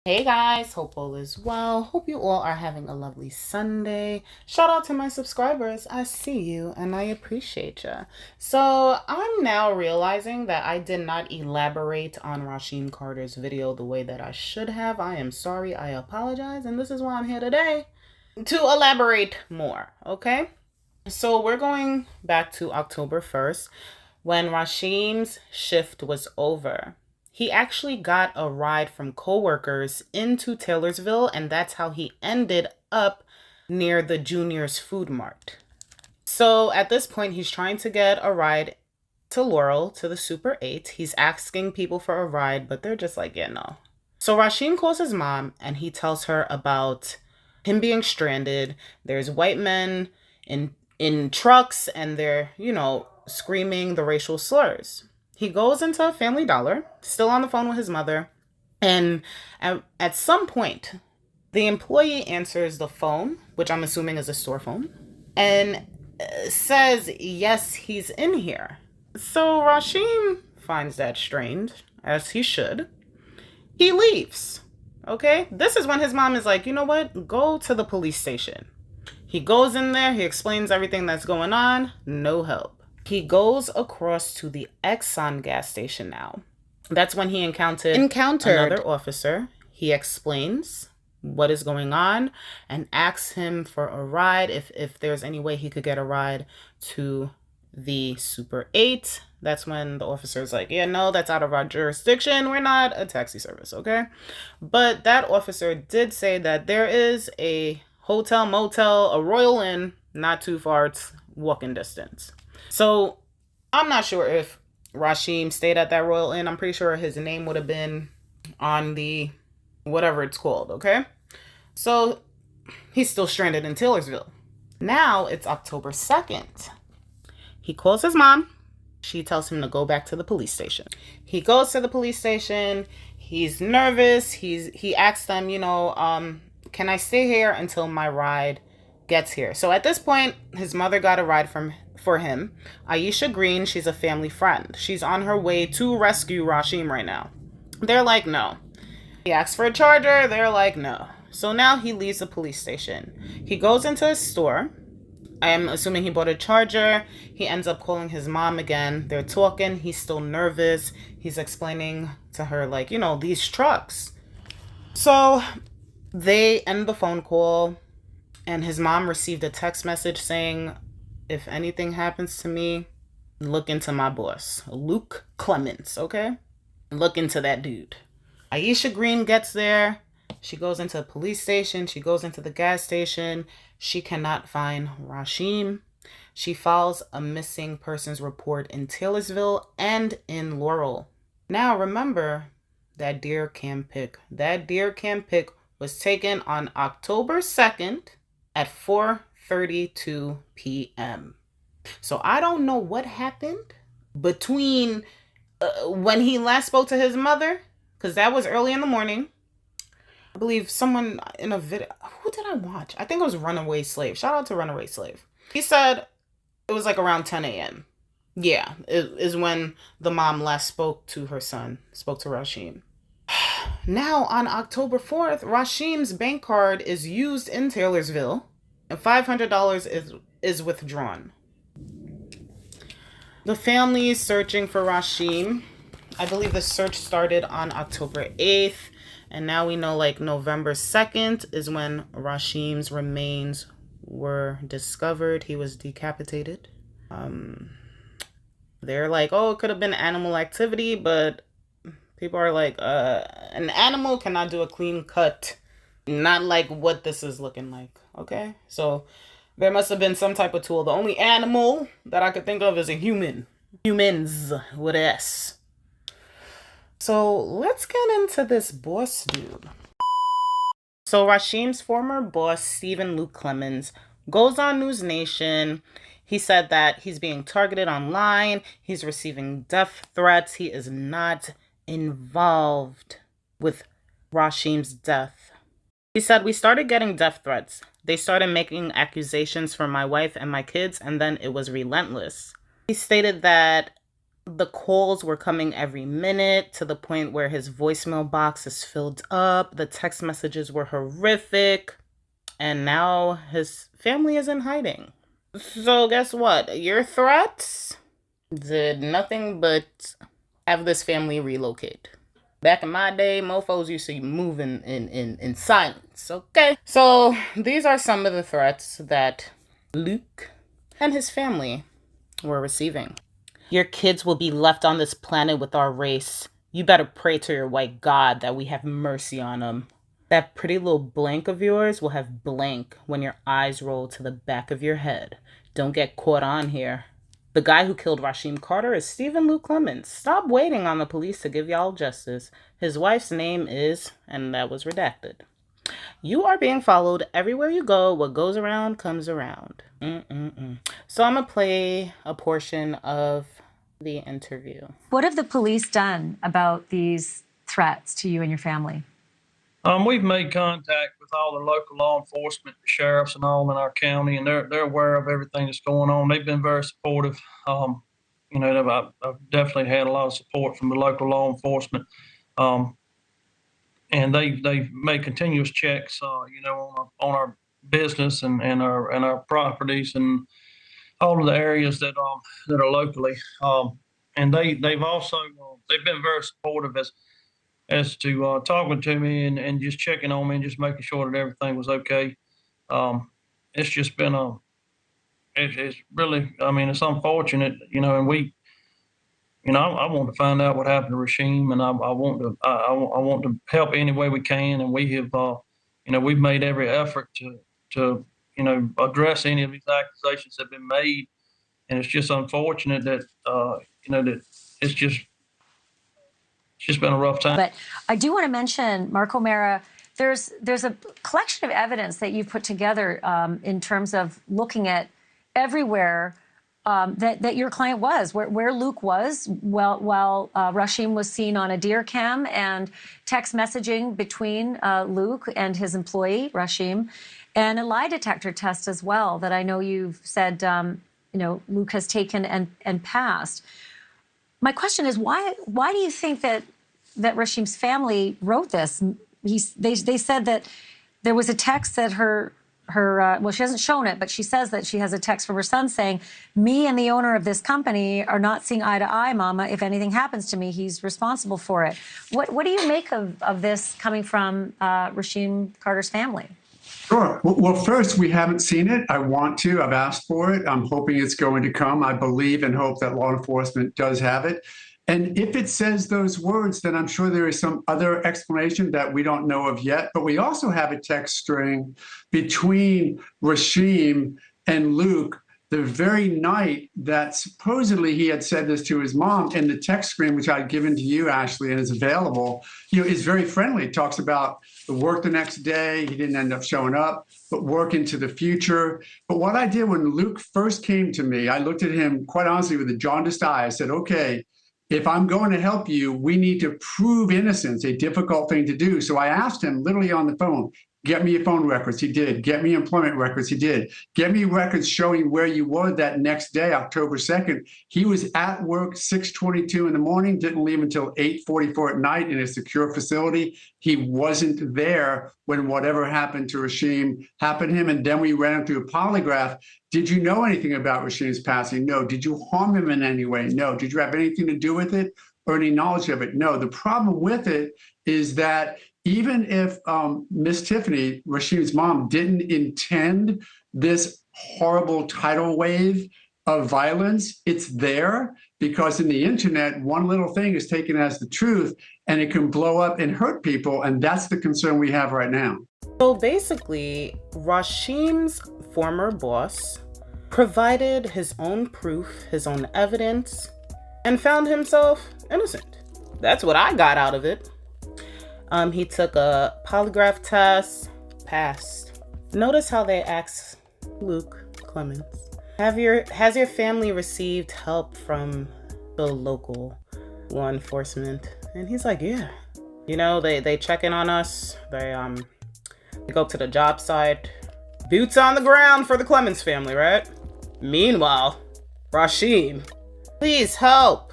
Hey guys, hope all is well. Hope you all are having a lovely Sunday. Shout out to my subscribers. I see you and I appreciate you. So I'm now realizing that I did not elaborate on Rasheem Carter's video the way that I should have. I am sorry. I apologize. And this is why I'm here today to elaborate more. Okay. So we're going back to October 1st when Rasheem's shift was over. He actually got a ride from coworkers into Taylorsville, and that's how he ended up near the Junior's Food Mart. So at this point, he's trying to get a ride to Laurel, to the Super 8. He's asking people for a ride, but they're just like, yeah, no. So Rasheem calls his mom, and he tells her about him being stranded. There's white men in trucks, and they're, screaming the racial slurs. He goes into Family Dollar, still on the phone with his mother, and at some point, the employee answers the phone, which I'm assuming is a store phone, and says, yes, he's in here. So Rasheem finds that strange, as he should. He leaves, okay? This is when his mom is like, you know what? Go to the police station. He goes in there, he explains everything that's going on, no help. He goes across to the Exxon gas station now. That's when he encountered another officer. He explains what is going on and asks him for a ride, if there's any way he could get a ride to the Super 8. That's when the officer's like, yeah, no, that's out of our jurisdiction. We're not a taxi service, okay? But that officer did say that there is a hotel, motel, a Royal Inn, not too far, it's walking distance. So I'm not sure if Rasheem stayed at that Royal Inn. I'm pretty sure his name would have been on the whatever it's called, okay? So he's still stranded in Taylorsville. Now it's October 2nd. He calls his mom. She tells him to go back to the police station. He goes to the police station. He's nervous. He asks them, can I stay here until my ride gets here? So at this point, his mother got a ride for him. Aisha Green, she's a family friend. She's on her way to rescue Rasheem right now. They're like, no. He asks for a charger. They're like, no. So now he leaves the police station. He goes into his store. I'm assuming he bought a charger. He ends up calling his mom again. They're talking. He's still nervous. He's explaining to her, like, these trucks. So they end the phone call, and his mom received a text message saying, if anything happens to me, look into my boss, Luke Clements, okay? Look into that dude. Aisha Green gets there. She goes into the police station. She goes into the gas station. She cannot find Rasheem. She files a missing persons report in Taylorsville and in Laurel. Now, remember that deer cam pic. That deer cam pic was taken on October 2nd at 4:32 p.m. So I don't know what happened between when he last spoke to his mother, because that was early in the morning. I believe someone in a video, who did I watch? I think it was Runaway Slave. Shout out to Runaway Slave. He said it was like around 10 a.m. Yeah, it is when the mom last spoke to her son, spoke to Rasheem. Now on October 4th, Rasheem's bank card is used in Taylorsville, and $500 is withdrawn. The family is searching for Rasheem. I believe the search started on October 8th, and now we know like November 2nd is when Rasheem's remains were discovered. He was decapitated. They're like, oh, it could have been animal activity, but people are like, an animal cannot do a clean cut. Not like what this is looking like, okay? So there must have been some type of tool. The only animal that I could think of is a human. Humans with S. So let's get into this boss dude. So Rasheem's former boss, Stephen Luke Clemens, goes on News Nation. He said that he's being targeted online. He's receiving death threats. He is not involved with Rasheem's death. He said, we started getting death threats. They started making accusations for my wife and my kids, and then it was relentless. He stated that The calls were coming every minute to the point where his voicemail box is filled up. The text messages were horrific. And now his family is in hiding. So guess what? Your threats did nothing but have this family relocate. Back in my day, mofos used to move in silence, okay? So these are some of the threats that Luke and his family were receiving. Your kids will be left on this planet with our race. You better pray to your white God that we have mercy on them. That pretty little blank of yours will have blank when your eyes roll to the back of your head. Don't get caught on here. The guy who killed Rasheem Carter is Stephen Luke Clemens. Stop waiting on the police to give y'all justice. His wife's name is, and that was redacted. You are being followed everywhere you go. What goes around comes around. So I'm going to play a portion of the interview. What have the police done about these threats to you and your family? We've made contact with all the local law enforcement, the sheriffs and all in our county, and they're aware of everything that's going on. They've been very supportive. I've definitely had a lot of support from the local law enforcement. And they've made continuous checks, on our business and our properties and all of the areas that are locally. And they've also they've been very supportive as to talking to me and just checking on me and just making sure that everything was okay. It's just been it's really, I mean, it's unfortunate, and we, I want to find out what happened to Rasheem, and I want to help any way we can, and we have, we've made every effort to address any of these accusations that have been made, and it's just unfortunate that that it's just been a rough time. But I do want to mention, Mark O'Mara, there's a collection of evidence that you've put together in terms of looking at everywhere that your client was, where Luke was while Rasheem was seen on a deer cam, and text messaging between Luke and his employee, Rasheem, and a lie detector test as well that I know you've said Luke has taken and passed. My question is, why do you think that Rasheem's family wrote this? They said that there was a text that well, she hasn't shown it, but she says that she has a text from her son saying, "Me and the owner of this company are not seeing eye to eye, Mama. If anything happens to me, he's responsible for it." What do you make of this coming from Rasheem Carter's family? Sure. Well, first, we haven't seen it. I want to. I've asked for it. I'm hoping it's going to come. I believe and hope that law enforcement does have it. And if it says those words, then I'm sure there is some other explanation that we don't know of yet. But we also have a text string between Rasheem and Luke the very night that supposedly he had said this to his mom. And the text string, which I'd given to you, Ashley, and is available, is very friendly. It talks about the work the next day. He didn't end up showing up, but work into the future. But what I did when Luke first came to me, I looked at him, quite honestly, with a jaundiced eye. I said, okay, if I'm going to help you, we need to prove innocence, a difficult thing to do. So I asked him literally on the phone, get me your phone records. He did. Get me employment records. He did. Get me records showing where you were that next day, October 2nd. He was at work 6:22 in the morning, didn't leave until 8:44 at night in a secure facility. He wasn't there when whatever happened to Rasheem happened to him. And then we ran him through a polygraph. Did you know anything about Rasheem's passing? No. Did you harm him in any way? No. Did you have anything to do with it or any knowledge of it? No. The problem with it is that even if Miss Tiffany, Rasheem's mom, didn't intend this horrible tidal wave of violence, it's there because in the internet, one little thing is taken as the truth and it can blow up and hurt people. And that's the concern we have right now. So basically, Rasheem's former boss provided his own proof, his own evidence, and found himself innocent. That's what I got out of it. He took a polygraph test, passed. Notice how they asked Luke Clemens, has your family received help from the local law enforcement? And he's like, yeah. They check in on us. They go up to the job site. Boots on the ground for the Clemens family, right? Meanwhile, Rasheem, please help.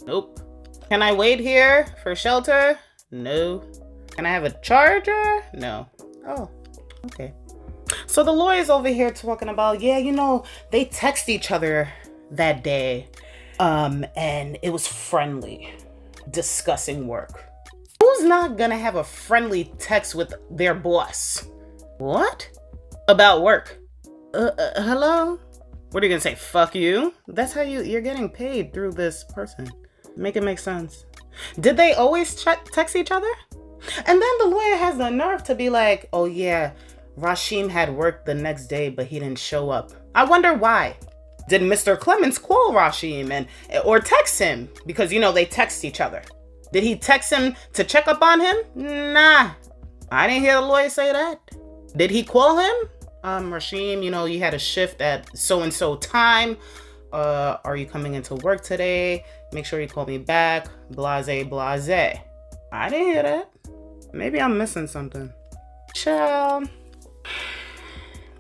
Nope. Can I wait here for shelter? No. Can I have a charger? No. Oh, okay. So the lawyer's over here talking about, yeah, you know, they text each other that day. And it was friendly, discussing work. Who's not gonna have a friendly text with their boss? What? About work? Hello? What are you gonna say? Fuck you? That's how you're getting paid through this person. Make it make sense. Did they always text each other? And then the lawyer has the nerve to be like, oh yeah, Rasheem had work the next day, but he didn't show up. I wonder why. Did Mr. Clemens call Rasheem or text him? Because, you know, they text each other. Did he text him to check up on him? Nah, I didn't hear the lawyer say that. Did he call him? Rasheem, you know, you had a shift at so-and-so time. Are you coming into work today? Make sure you call me back. Blase, blase. I didn't hear that. Maybe I'm missing something. Child.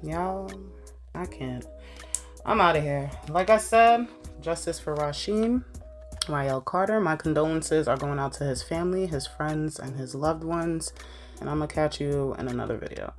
Y'all, I can't. I'm out of here. Like I said, justice for Rasheem Carter. My condolences are going out to his family, his friends, and his loved ones. And I'm gonna catch you in another video.